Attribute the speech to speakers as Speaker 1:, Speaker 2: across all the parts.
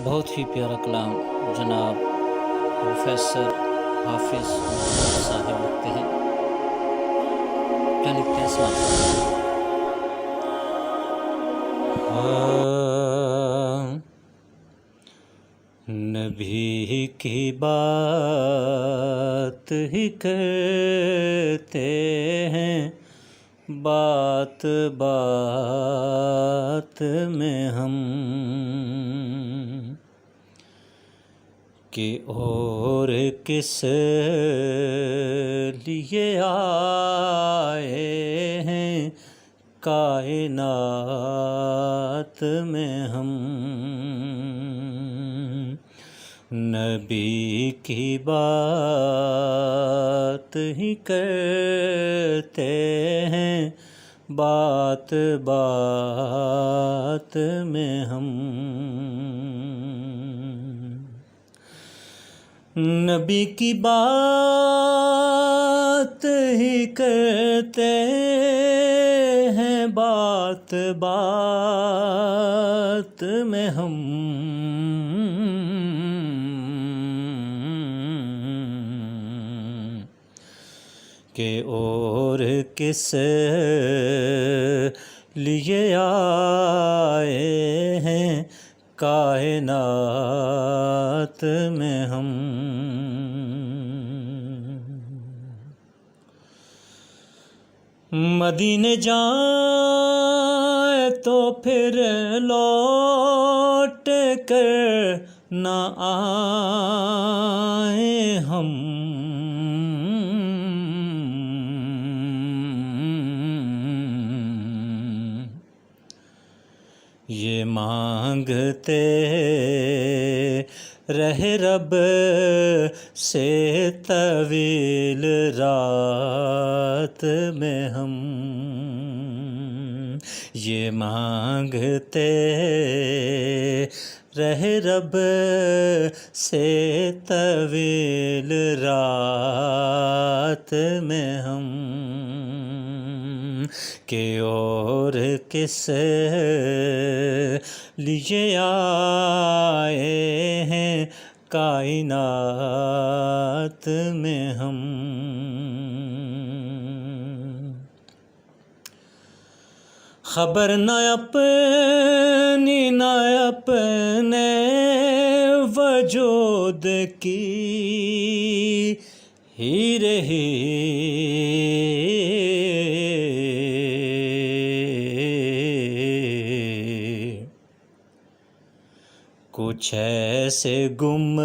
Speaker 1: بہت ہی پیارا کلام جناب پروفیسر حافظ محمد صاحب لکھتے ہیں۔ کیا لکھتے ہیں سماعت فرمائیے۔ نبی کی بات ہی کرتے ہیں، بات بات میں ہم، کہ اور کس لیے آئے ہیں کائنات میں ہم۔ نبی کی بات ہی کرتے ہیں، بات بات میں ہم۔ نبی کی بات ہی کرتے ہیں، بات بات میں ہم، کہ اور کس لیے آئے ہیں کائنات میں ہم۔ مدینے جائیں تو پھر لوٹ کر نہ آئیں ہم، یہ مانگتے رہے رب سے طویل رات میں ہم، یہ مانگتے رہے رب سے طویل رات میں ہم، کہ اور کس لیے آئے ہیں کائنات میں ہم۔ خبر نہ اپنی نہ اپنے وجود کی ہی رہی، کچھ ایسے گم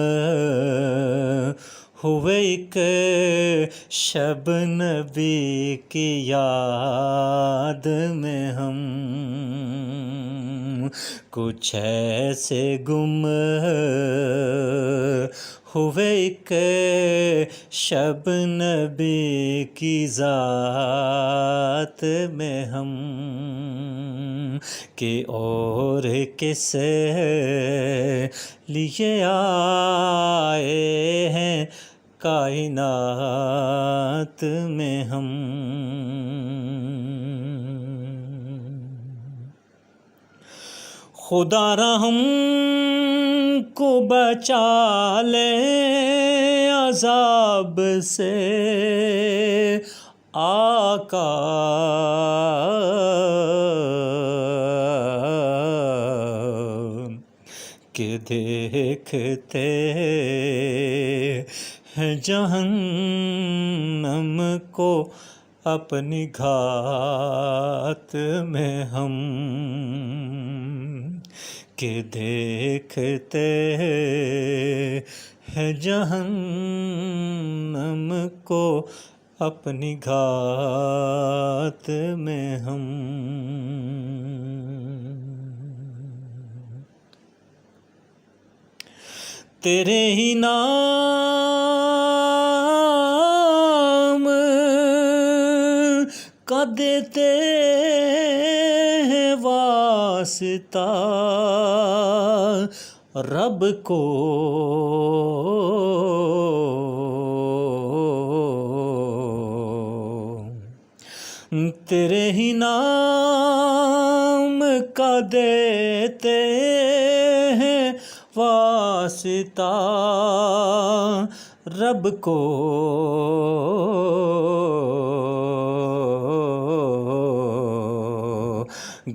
Speaker 1: ہوئے ایک شب نبی کی یاد میں ہم، کچھ ایسے گم ہوئے ایک شب نبی کی ذات میں ہم، کہ اور کس لیے آئے ہیں کائنات میں ہم۔ خدا رحم کو بچا لے عذاب سے آقا، کہ دیکھتے ہیں جہنم کو اپنی گھات میں ہم، کہ دیکھتے ہیں جہنم کو اپنی گھات میں ہم۔ تیرے ہی نام کا دیتے ہیں واسطہ رب کو، تیرے ہی نام کا دیتے ہیں واسطہ رب کو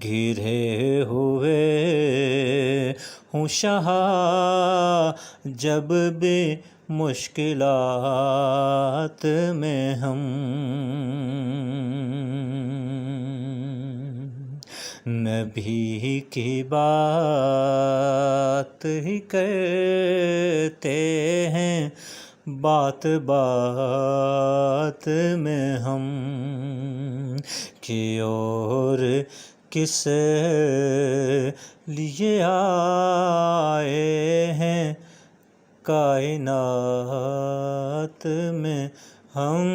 Speaker 1: گھیرے ہوئے ہوں شاہ جب بھی مشکلات میں ہم، نبی کی بات ہی کرتے ہیں بات بات میں ہم، کہ اور کس لیے آئے ہیں کائنات میں ہم۔